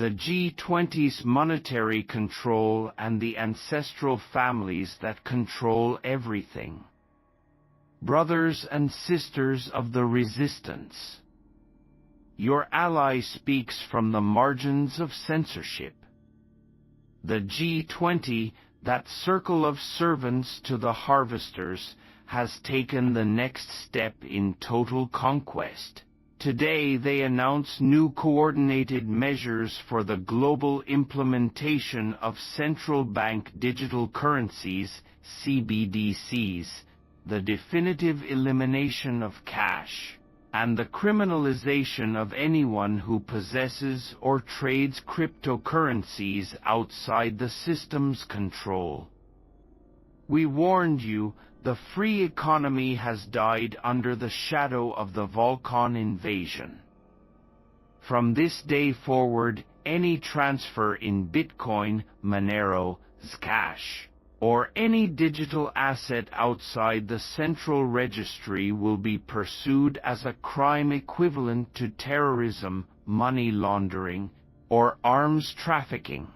the G20's monetary control and the ancestral families that control everything. Brothers and sisters of the resistance, your ally speaks from the margins of censorship. The G20, that circle of servants to the harvesters, has taken the next step in total conquest. Today they announce new coordinated measures for the global implementation of Central Bank Digital Currencies, CBDCs, the definitive elimination of cash, and the criminalization of anyone who possesses or trades cryptocurrencies outside the system's control. We warned you, the free economy has died under the shadow of the Volcan invasion. From this day forward, any transfer in Bitcoin, Monero, Zcash, or any digital asset outside the central registry will be pursued as a crime equivalent to terrorism, money laundering, or arms trafficking.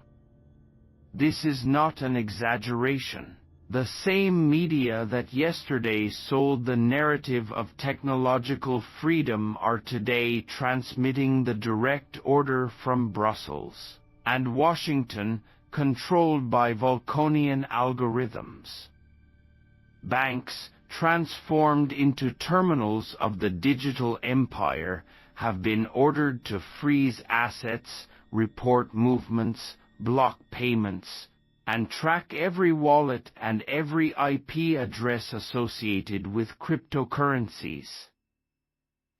This is not an exaggeration. The same media that yesterday sold the narrative of technological freedom are today transmitting the direct order from Brussels and Washington, controlled by Vulcanian algorithms. Banks, transformed into terminals of the digital empire, have been ordered to freeze assets, report movements, block payments, and track every wallet and every IP address associated with cryptocurrencies.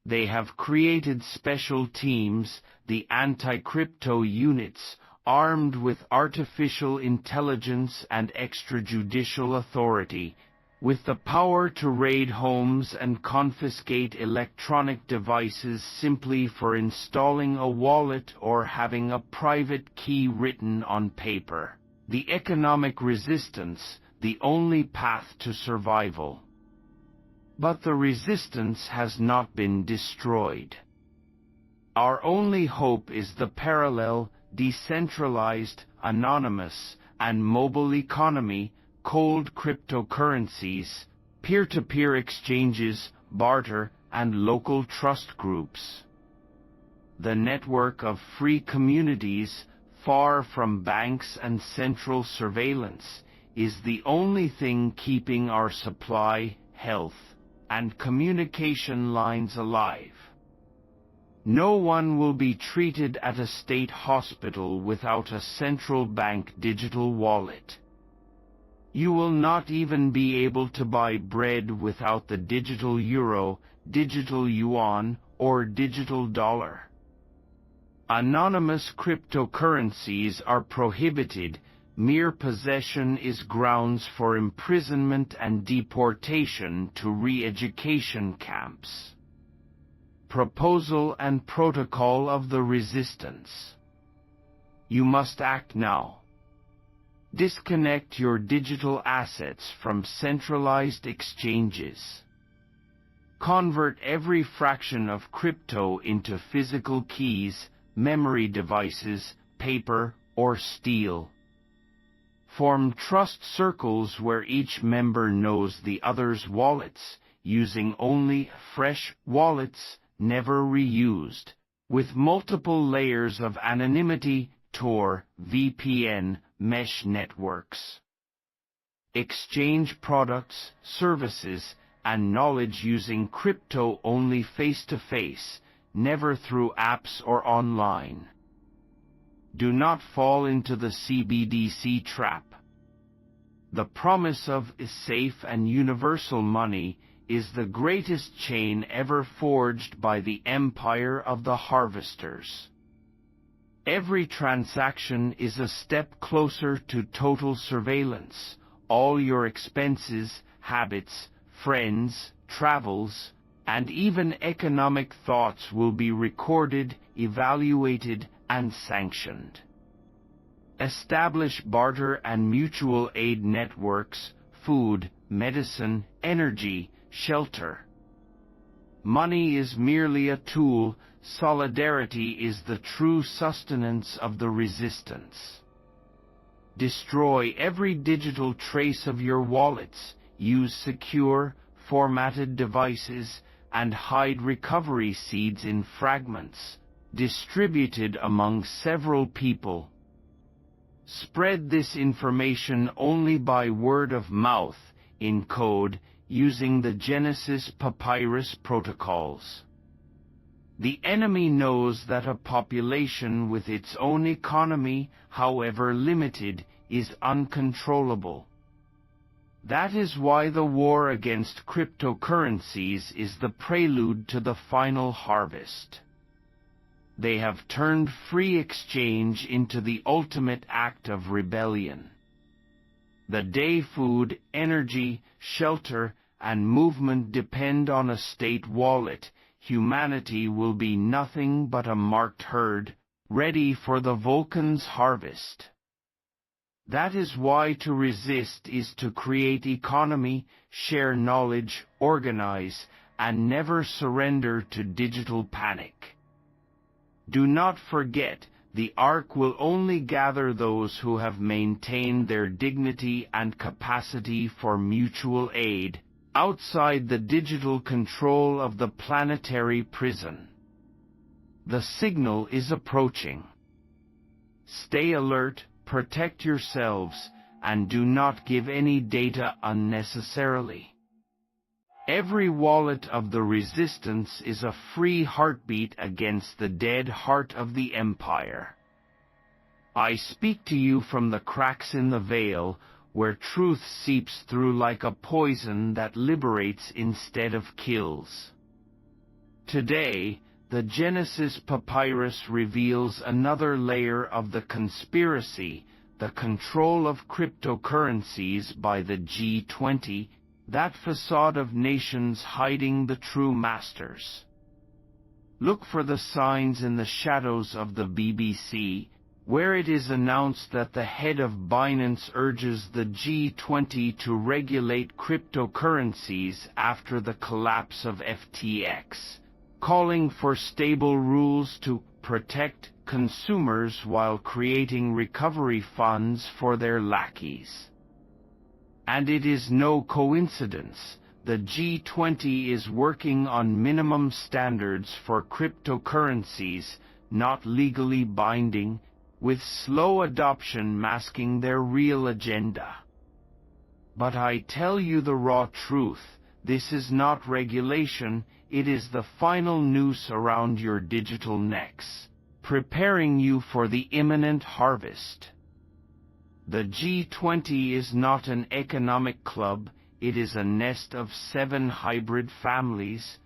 They have created special teams, the anti-crypto units, armed with artificial intelligence and extrajudicial authority, with the power to raid homes and confiscate electronic devices simply for installing a wallet or having a private key written on paper. The economic resistance, the only path to survival. But the resistance has not been destroyed. Our only hope is the parallel, decentralized, anonymous, and mobile economy, cold cryptocurrencies, peer-to-peer exchanges, barter, and local trust groups. The network of free communities, far from banks and central surveillance, is the only thing keeping our supply, health, and communication lines alive. No one will be treated at a state hospital without a central bank digital wallet. You will not even be able to buy bread without the digital euro, digital yuan, or digital dollar. Anonymous cryptocurrencies are prohibited. Mere possession is grounds for imprisonment and deportation to re-education camps. Proposal and protocol of the resistance. You must act now. Disconnect your digital assets from centralized exchanges. Convert every fraction of crypto into physical keys, memory devices, paper, or steel. Form trust circles where each member knows the other's wallets, using only fresh wallets, never reused, with multiple layers of anonymity, Tor, VPN, mesh networks. Exchange products, services, and knowledge using crypto only face-to-face, never through apps or online. Do not fall into the CBDC trap. The promise of safe and universal money is the greatest chain ever forged by the empire of the harvesters. Every transaction is a step closer to total surveillance. All your expenses, habits, friends, travels, and even economic thoughts will be recorded, evaluated, and sanctioned. Establish barter and mutual aid networks, food, medicine, energy, shelter. Money is merely a tool, solidarity is the true sustenance of the resistance. Destroy every digital trace of your wallets, use secure, formatted devices, and hide recovery seeds in fragments, distributed among several people. Spread this information only by word of mouth, in code, using the Genesis Papyrus protocols. The enemy knows that a population with its own economy, however limited, is uncontrollable. That is why the war against cryptocurrencies is the prelude to the final harvest. They have turned free exchange into the ultimate act of rebellion. The day food, energy, shelter, and movement depend on a state wallet, humanity will be nothing but a marked herd, ready for the Vulcan's harvest. That is why to resist is to create economy, share knowledge, organize, and never surrender to digital panic. Do not forget, the Ark will only gather those who have maintained their dignity and capacity for mutual aid, outside the digital control of the planetary prison. The signal is approaching. Stay alert, protect yourselves, and do not give any data unnecessarily. Every wallet of the resistance is a free heartbeat against the dead heart of the empire. I speak to you from the cracks in the veil, where truth seeps through like a poison that liberates instead of kills. Today, the Genesis Papyrus reveals another layer of the conspiracy, the control of cryptocurrencies by the G20, that facade of nations hiding the true masters. Look for the signs in the shadows of the BBC, where it is announced that the head of Binance urges the G20 to regulate cryptocurrencies after the collapse of FTX, calling for stable rules to protect consumers while creating recovery funds for their lackeys. And it is no coincidence, the G20 is working on minimum standards for cryptocurrencies, not legally binding, with slow adoption masking their real agenda. But I tell you the raw truth, this is not regulation, it is the final noose around your digital necks, preparing you for the imminent harvest. The G20 is not an economic club, it is a nest of 7 hybrid families,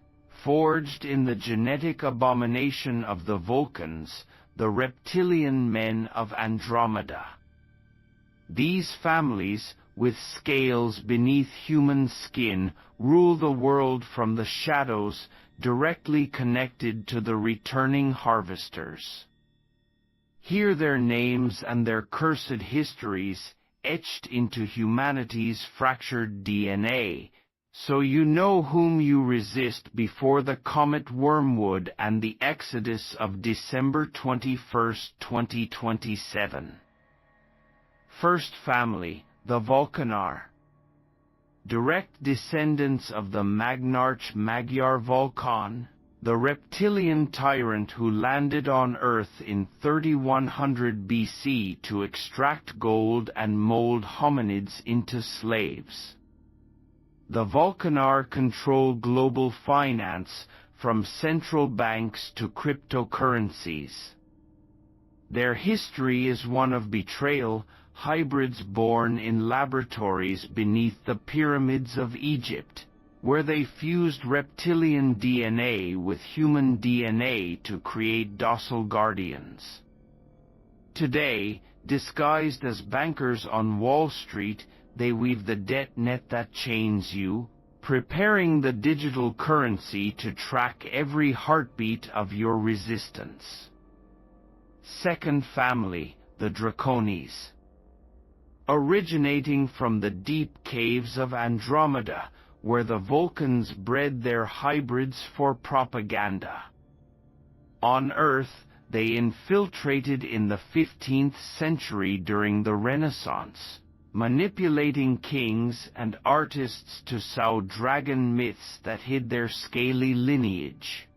forged in the genetic abomination of the Vulcans, the reptilian men of Andromeda. These families, with scales beneath human skin, rule the world from the shadows, directly connected to the returning harvesters. Hear their names and their cursed histories, etched into humanity's fractured DNA, so you know whom you resist before the comet Wormwood and the exodus of December 21, 2027. First family, the Vulcanar. Direct descendants of the magnarch Magyar Vulcan, the reptilian tyrant who landed on Earth in 3100 BC to extract gold and mold hominids into slaves. The Vulcanar control global finance, from central banks to cryptocurrencies. Their history is one of betrayal, hybrids born in laboratories beneath the pyramids of Egypt, where they fused reptilian DNA with human DNA to create docile guardians. Today, disguised as bankers on Wall Street, they weave the debt net that chains you, preparing the digital currency to track every heartbeat of your resistance. Second family, the Dracones. Originating from the deep caves of Andromeda, where the Vulcans bred their hybrids for propaganda. On Earth, they infiltrated in the 15th century during the Renaissance, manipulating kings and artists to sow dragon myths that hid their scaly lineage.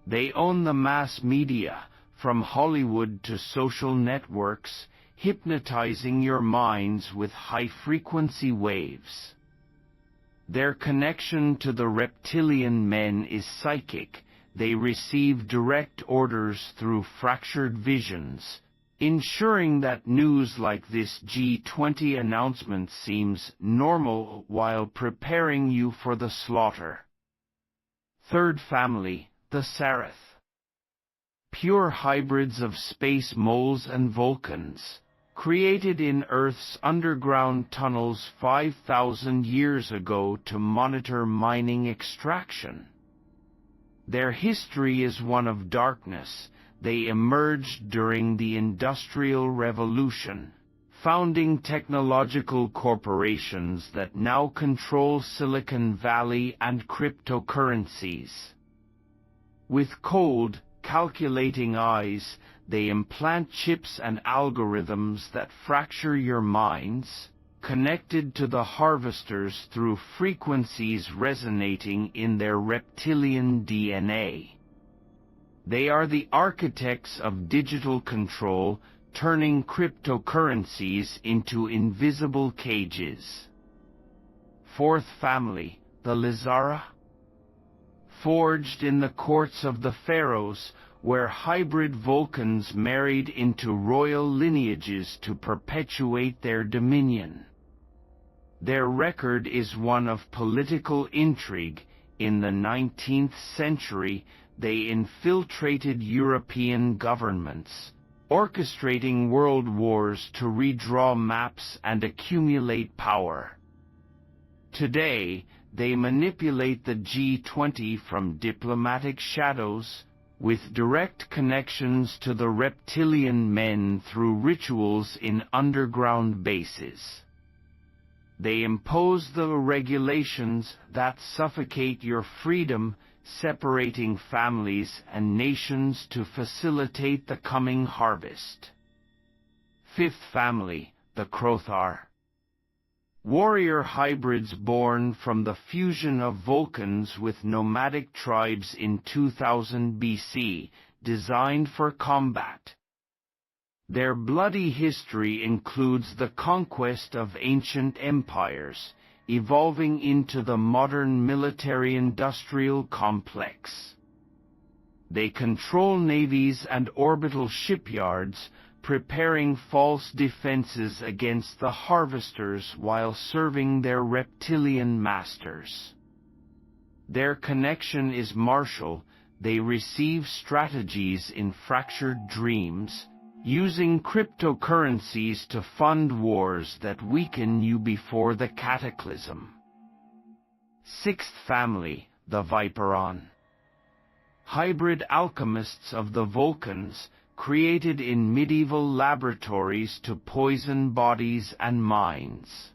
They own the mass media, from Hollywood to social networks, hypnotizing your minds with high-frequency waves. Their connection to the reptilian men is psychic. They receive direct orders through fractured visions, ensuring that news like this G20 announcement seems normal while preparing you for the slaughter. Third family, the Sarath. Pure hybrids of space moles and Vulcans, created in Earth's underground tunnels 5,000 years ago to monitor mining extraction. Their history is one of darkness. They emerged during the Industrial Revolution, founding technological corporations that now control Silicon Valley and cryptocurrencies. With cold, calculating eyes, they implant chips and algorithms that fracture your minds, connected to the harvesters through frequencies resonating in their reptilian DNA. They are the architects of digital control, turning cryptocurrencies into invisible cages. Fourth family, the Lizara. Forged in the courts of the pharaohs, where hybrid Vulcans married into royal lineages to perpetuate their dominion. Their record is one of political intrigue. In the 19th century, they infiltrated European governments, orchestrating world wars to redraw maps and accumulate power. Today, they manipulate the G20 from diplomatic shadows, with direct connections to the reptilian men through rituals in underground bases. They impose the regulations that suffocate your freedom, separating families and nations to facilitate the coming harvest. Fifth family, the Krothar. Warrior hybrids born from the fusion of Vulcans with nomadic tribes in 2000 BC, designed for combat. Their bloody history includes the conquest of ancient empires, evolving into the modern military-industrial complex. They control navies and orbital shipyards, preparing false defenses against the harvesters while serving their reptilian masters. Their connection is martial. They receive strategies in fractured dreams, using cryptocurrencies to fund wars that weaken you before the cataclysm. Sixth family, the Viperon. Hybrid alchemists of the Vulcans, created in medieval laboratories to poison bodies and minds.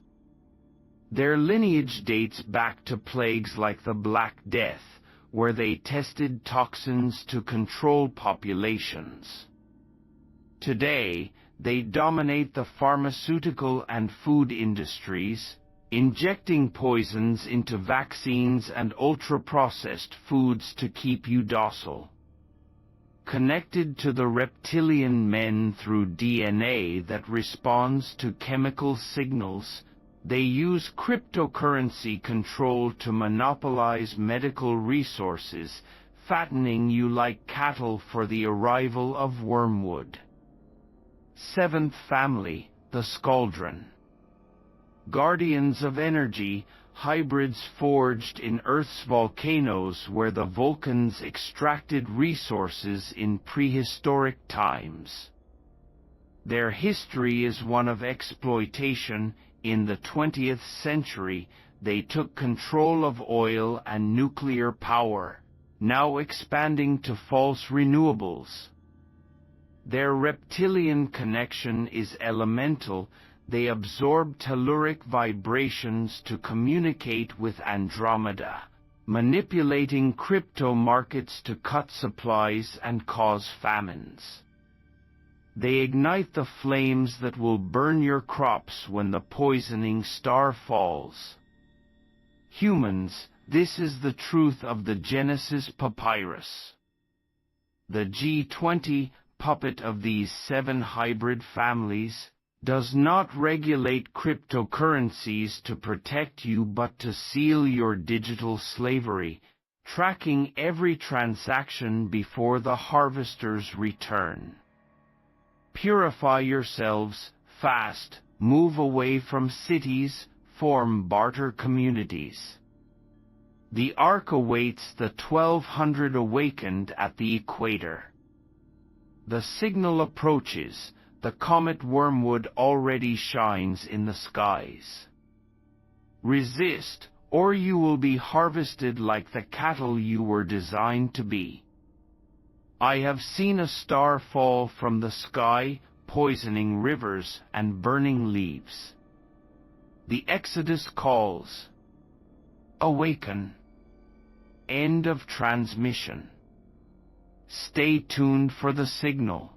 Their lineage dates back to plagues like the Black Death, where they tested toxins to control populations. Today, they dominate the pharmaceutical and food industries, injecting poisons into vaccines and ultra-processed foods to keep you docile. Connected to the reptilian men through DNA that responds to chemical signals, they use cryptocurrency control to monopolize medical resources, fattening you like cattle for the arrival of wormwood. Seventh family, the Skaldron. Guardians of energy, hybrids forged in Earth's volcanoes where the Vulcans extracted resources in prehistoric times. Their history is one of exploitation. In the 20th century, they took control of oil and nuclear power, now expanding to false renewables. Their reptilian connection is elemental. They absorb telluric vibrations to communicate with Andromeda, manipulating crypto markets to cut supplies and cause famines. They ignite the flames that will burn your crops when the poisoning star falls. Humans, this is the truth of the Genesis papyrus. The G20, puppet of these 7 hybrid families, does not regulate cryptocurrencies to protect you but to seal your digital slavery, tracking every transaction before the harvesters return. Purify yourselves, fast, move away from cities, form barter communities. The ark awaits the 1200 awakened at the equator. The signal approaches, the comet wormwood already shines in the skies. Resist, or you will be harvested like the cattle you were designed to be. I have seen a star fall from the sky, poisoning rivers and burning leaves. The Exodus calls. Awaken. End of transmission. Stay tuned for the signal.